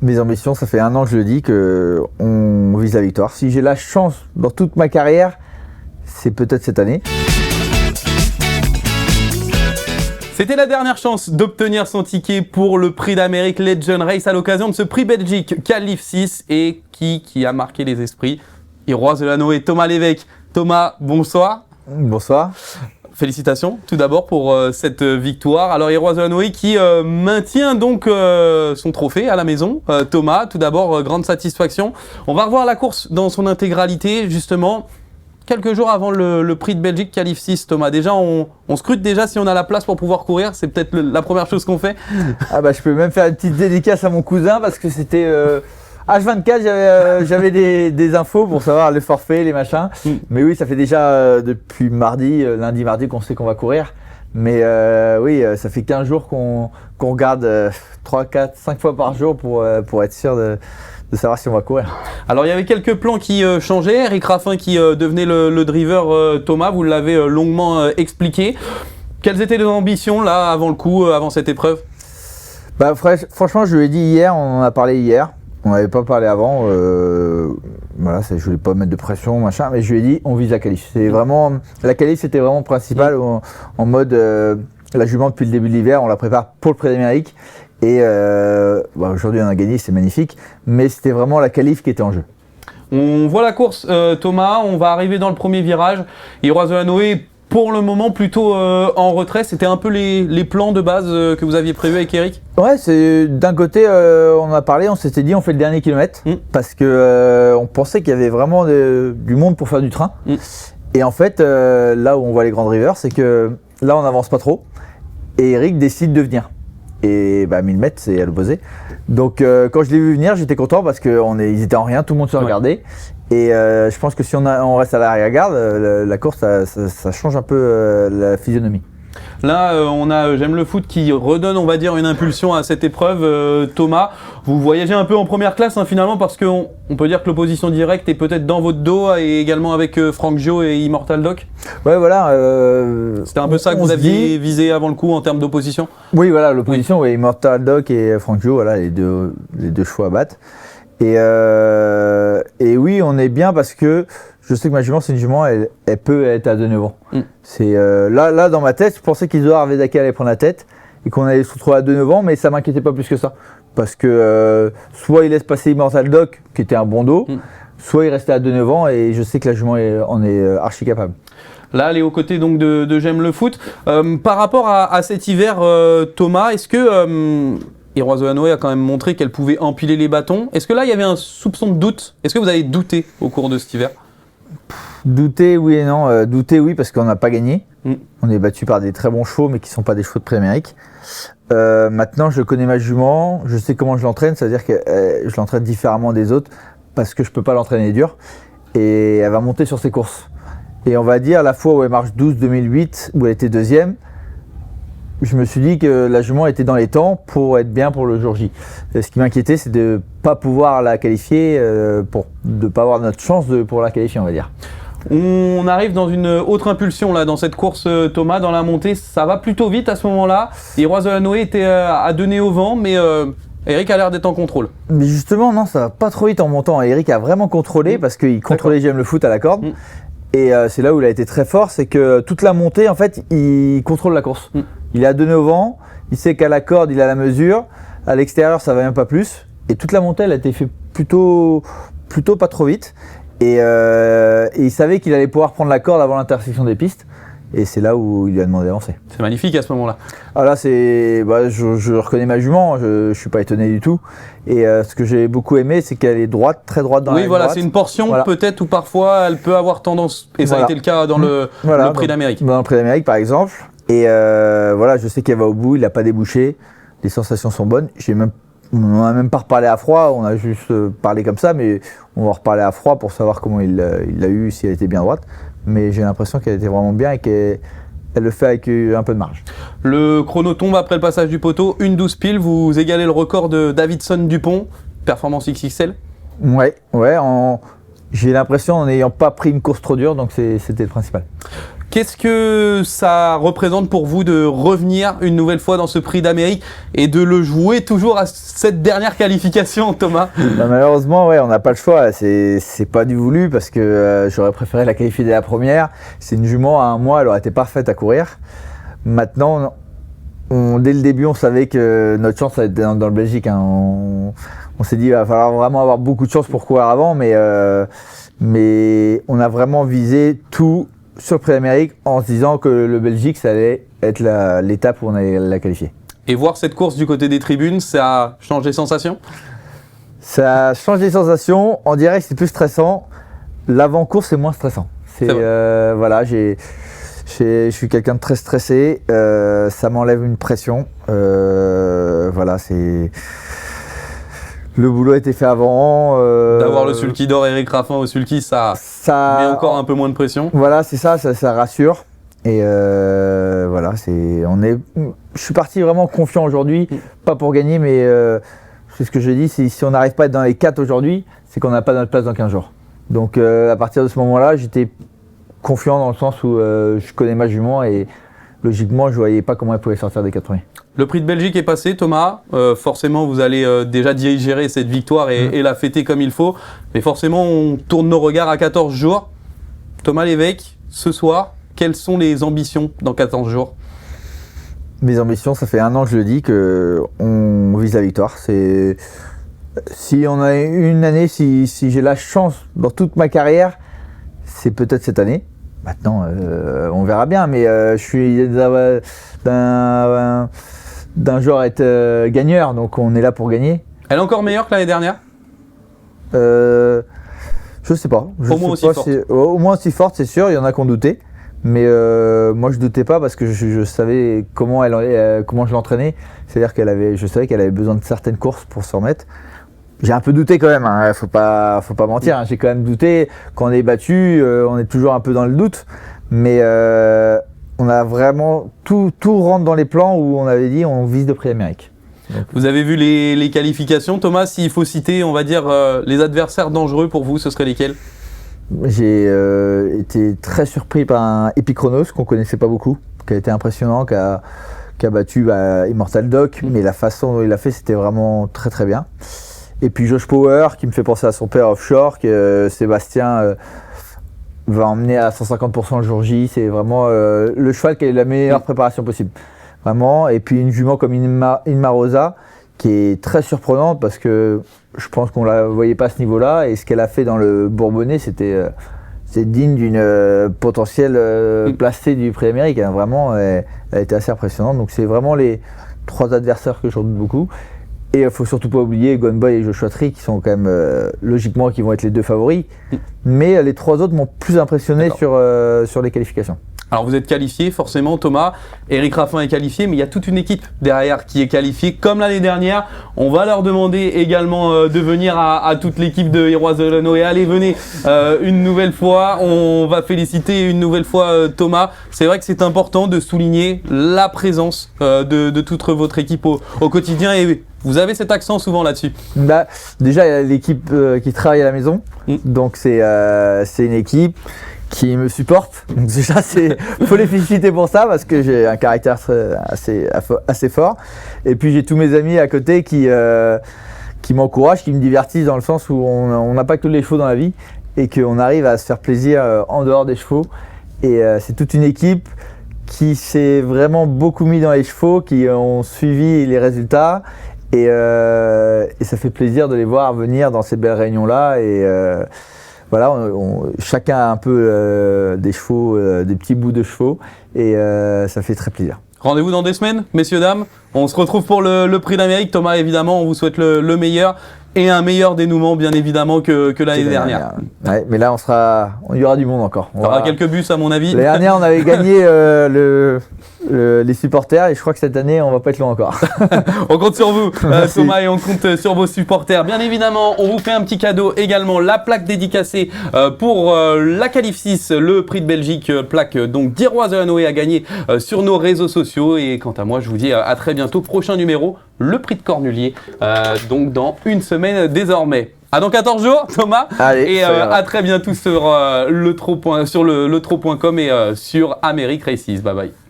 Mes ambitions, ça fait 1 an que je le dis, qu'on vise la victoire. Si j'ai la chance dans toute ma carrière, c'est peut-être cette année. C'était la dernière chance d'obtenir son ticket pour le Prix d'Amérique Legend Race à l'occasion de ce Prix Belgique Qualif 6 et qui a marqué les esprits. Iroise de la Noé, Thomas Lévesque. Thomas, bonsoir. Bonsoir. Félicitations tout d'abord pour cette victoire. Alors Iroise de la Noé qui maintient donc son trophée à la maison. Thomas, tout d'abord, grande satisfaction. On va revoir la course dans son intégralité justement. Quelques jours avant le Prix de Belgique Qualif 6, Thomas. Déjà, on scrute déjà si on a la place pour pouvoir courir. C'est peut-être la première chose qu'on fait. Ah bah, je peux même faire une petite dédicace à mon cousin parce que c'était H24, j'avais des infos pour savoir les forfaits, les machins. Mais oui, ça fait déjà depuis lundi, mardi qu'on sait qu'on va courir. Mais oui, ça fait 15 jours qu'on regarde 3, 4, 5 fois par jour pour être sûr de savoir si on va courir. Alors il y avait quelques plans qui changeaient. Eric Raffin qui devenait le driver. Thomas, vous l'avez longuement expliqué. Quelles étaient les ambitions là avant le coup, avant cette épreuve? Bah, franchement, je lui ai dit hier, on en a parlé hier. On n'avait pas parlé avant. Voilà, je voulais pas mettre de pression, machin, mais je lui ai dit on vise la qualif. C'est vraiment la qualif, c'était vraiment principal en mode la jument depuis le début de l'hiver, on la prépare pour le Prix d'Amérique. Et aujourd'hui on a gagné, c'est magnifique, mais c'était vraiment la qualif qui était en jeu. On voit la course, Thomas, on va arriver dans le premier virage. Iroise de la Noé, pour le moment, plutôt en retrait. C'était un peu les plans de base que vous aviez prévus avec Eric? Ouais, c'est d'un côté, on en a parlé, on s'était dit on fait le dernier kilomètre, parce que on pensait qu'il y avait vraiment du monde pour faire du train. Et en fait, là où on voit les grands drivers, c'est que là on n'avance pas trop, et Eric décide de venir. Et 1000 mètres, c'est à l'opposé. Donc quand je l'ai vu venir, j'étais content parce qu'ils étaient en rien, tout le monde se regardait. Et je pense que si on reste à l'arrière-garde, la course, ça change un peu la physionomie. Là, on a J'aime le foot qui redonne, on va dire, une impulsion à cette épreuve. Thomas, vous voyagez un peu en première classe finalement parce qu'on peut dire que l'opposition directe est peut-être dans votre dos et également avec Franck Gio et Immortal Doc. Ouais, voilà. C'était un peu ça que vous aviez visé avant le coup en termes d'opposition? Oui, voilà, l'opposition, oui, Immortal Doc et Franck Gio, voilà, les deux chevaux à battre. Et oui, on est bien parce que je sais que ma jument, c'est une jument, elle peut être à 2-9 ans. C'est là, dans ma tête, je pensais qu'Isidore Vedaki allait prendre la tête et qu'on allait se retrouver à 2-9 ans, mais ça m'inquiétait pas plus que ça. Parce que soit il laisse passer Immortal Doc, qui était un bon dos, soit il restait à 2-9 ans et je sais que la jument en est archi capable. Là, elle est aux côtés donc de J'aime le foot. Par rapport à cet hiver, Thomas, est-ce que Iroise de la Noé a quand même montré qu'elle pouvait empiler les bâtons? Est-ce que là, il y avait un soupçon de doute? Est-ce que vous avez douté au cours de cet hiver? Douter, oui et non. Douter, oui, parce qu'on n'a pas gagné. On est battu par des très bons chevaux, mais qui ne sont pas des chevaux de Prix d'Amérique. Maintenant, je connais ma jument, je sais comment je l'entraîne, c'est-à-dire que je l'entraîne différemment des autres, parce que je ne peux pas l'entraîner dur. Et elle va monter sur ses courses. Et on va dire, la fois où elle marche 12 2008, où elle était deuxième, je me suis dit que la jument était dans les temps pour être bien pour le jour J. Ce qui m'inquiétait, c'est de ne pas pouvoir la qualifier, de ne pas avoir notre chance pour la qualifier, on va dire. On arrive dans une autre impulsion là, dans cette course, Thomas, dans la montée. Ça va plutôt vite à ce moment-là. Iroise de la Noé était à donner au vent, mais Eric a l'air d'être en contrôle. Mais justement, non, ça va pas trop vite en montant. Eric a vraiment contrôlé parce qu'il contrôlait J'aime le foot à la corde. Et c'est là où il a été très fort, c'est que toute la montée, en fait, il contrôle la course. Il est à 2 nœuds au vent, il sait qu'à la corde, il a la mesure. À l'extérieur, ça va même pas plus. Et toute la montée, elle a été faite plutôt pas trop vite. Et il savait qu'il allait pouvoir prendre la corde avant l'intersection des pistes. Et c'est là où il lui a demandé d'avancer. C'est magnifique à ce moment-là. Ah là, je reconnais ma jument, je suis pas étonné du tout. Et ce que j'ai beaucoup aimé, c'est qu'elle est droite, très droite dans la ligne droite. C'est une portion peut-être où parfois elle peut avoir tendance, et ça a été le cas dans le Prix d'Amérique. Dans le Prix d'Amérique par exemple. Et je sais qu'elle va au bout, il n'a pas débouché, les sensations sont bonnes. On n'en a même pas reparlé à froid, on a juste parlé comme ça, mais on va reparler à froid pour savoir comment il l'a eu, si elle était bien droite. Mais j'ai l'impression qu'elle était vraiment bien et qu'elle le fait avec un peu de marge. Le chrono tombe après le passage du poteau, 1:12 pile, vous égalez le record de Davidson Dupont, performance XXL. Ouais, j'ai l'impression en n'ayant pas pris une course trop dure, donc c'était le principal. Qu'est-ce que ça représente pour vous de revenir une nouvelle fois dans ce Prix d'Amérique et de le jouer toujours à cette dernière qualification, Thomas? Malheureusement, ouais, on n'a pas le choix. C'est pas du voulu parce que j'aurais préféré la qualifier dès la première. C'est une jument à 1 mois, elle aurait été parfaite à courir. Maintenant, dès le début, on savait que notre chance allait être dans le Belgique. Hein. On s'est dit qu'il va falloir vraiment avoir beaucoup de chance pour courir avant, mais on a vraiment visé tout sur le Prix d'Amérique en se disant que le Belgique, ça allait être l'étape où on allait la qualifier. Et voir cette course du côté des tribunes, ça a changé les sensations? Ça change les sensations. En direct, c'est plus stressant. L'avant-course, c'est moins stressant. Voilà, je suis quelqu'un de très stressé. Ça m'enlève une pression. Voilà, c'est... Le boulot a été fait avant. D'avoir le sulky d'or, Eric Raffin au sulky, ça met encore un peu moins de pression. Voilà, c'est ça rassure. Et voilà, je suis parti vraiment confiant aujourd'hui, pas pour gagner, mais c'est ce que je dis, si on n'arrive pas à être dans les 4 aujourd'hui, c'est qu'on n'a pas notre place dans 15 jours. Donc à partir de ce moment-là, j'étais confiant dans le sens où je connais ma jument et logiquement, je ne voyais pas comment elle pouvait sortir des 4 premiers. Le Prix de Belgique est passé, Thomas. Forcément, vous allez déjà digérer cette victoire et la fêter comme il faut. Mais forcément, on tourne nos regards à 14 jours. Thomas Lévesque, ce soir, quelles sont les ambitions dans 14 jours? Mes ambitions, ça fait 1 an que je le dis, qu'on vise la victoire. Si on a une année, si j'ai la chance dans toute ma carrière, c'est peut-être cette année. Maintenant, on verra bien, mais je suis d'un genre à être gagneur, donc on est là pour gagner. Elle est encore meilleure que l'année dernière? Je sais pas. Au moins aussi forte, c'est sûr. Il y en a qui ont douté, mais moi je doutais pas parce que je savais comment je l'entraînais. C'est-à-dire je savais qu'elle avait besoin de certaines courses pour se remettre. J'ai un peu douté quand même, hein. Faut pas mentir, hein. J'ai quand même douté. Quand on est battu, on est toujours un peu dans le doute, mais on a vraiment tout rentre dans les plans où on avait dit on vise le Prix d'Amérique. Vous avez vu les qualifications, Thomas. S'il faut citer, on va dire, les adversaires dangereux pour vous, ce seraient lesquels? J'ai été très surpris par un Epicronos qu'on connaissait pas beaucoup, qui a été impressionnant, qui a battu Immortal Doc, mais la façon dont il l'a fait, c'était vraiment très très bien. Et puis Josh Power, qui me fait penser à son père offshore, que Sébastien va emmener à 150% le jour J. C'est vraiment le cheval qui a eu la meilleure préparation possible. Vraiment. Et puis une jument comme Inma Rosa, qui est très surprenante parce que je pense qu'on ne la voyait pas à ce niveau-là. Et ce qu'elle a fait dans le Bourbonnais, c'est digne d'une potentielle placée du Prix d'Amérique. Hein. Vraiment, elle a été assez impressionnante. Donc c'est vraiment les 3 adversaires que je redoute beaucoup. Et il ne faut surtout pas oublier Gunboy et Joshua Tree qui sont quand même logiquement qui vont être les 2 favoris. Mais les 3 autres m'ont plus impressionné sur les qualifications. Alors vous êtes qualifié forcément, Thomas. Eric Raffin est qualifié, mais il y a toute une équipe derrière qui est qualifiée comme l'année dernière. On va leur demander également de venir à toute l'équipe de Héroïse de Lannoy. Allez, venez une nouvelle fois. On va féliciter une nouvelle fois Thomas. C'est vrai que c'est important de souligner la présence de toute votre équipe au quotidien. Et vous avez cet accent souvent là-dessus. Déjà, il y a l'équipe qui travaille à la maison. Donc c'est une équipe qui me supporte. Donc déjà, faut les féliciter pour ça parce que j'ai un caractère assez fort. Et puis j'ai tous mes amis à côté qui m'encouragent, qui me divertissent dans le sens où on n'a pas que les chevaux dans la vie et qu'on arrive à se faire plaisir en dehors des chevaux. Et c'est toute une équipe qui s'est vraiment beaucoup mis dans les chevaux, qui ont suivi les résultats. Et ça fait plaisir de les voir venir dans ces belles réunions-là. Et voilà, chacun a un peu des chevaux, des petits bouts de chevaux. Et ça fait très plaisir. Rendez-vous dans 2 semaines, messieurs, dames. On se retrouve pour le Prix d'Amérique. Thomas, évidemment, on vous souhaite le meilleur. Et un meilleur dénouement, bien évidemment, que l'année dernière. Ouais, mais là, il y aura du monde encore. Il y aura quelques bus, à mon avis. L'année dernière, on avait gagné les supporters et je crois que cette année, on va pas être loin encore. On compte sur vous, Thomas, et on compte sur vos supporters. Bien évidemment, on vous fait un petit cadeau également, la plaque dédicacée pour la Qualif 6, le Prix de Belgique, plaque donc d'Héroïse de Lannoy à gagner sur nos réseaux sociaux. Et quant à moi, je vous dis à très bientôt. Prochain numéro, le Prix de Cornulier, donc dans 1 semaine désormais. À dans 14 jours, Thomas. Allez, et à très bientôt sur le tro.com et sur Americ Races. Bye bye.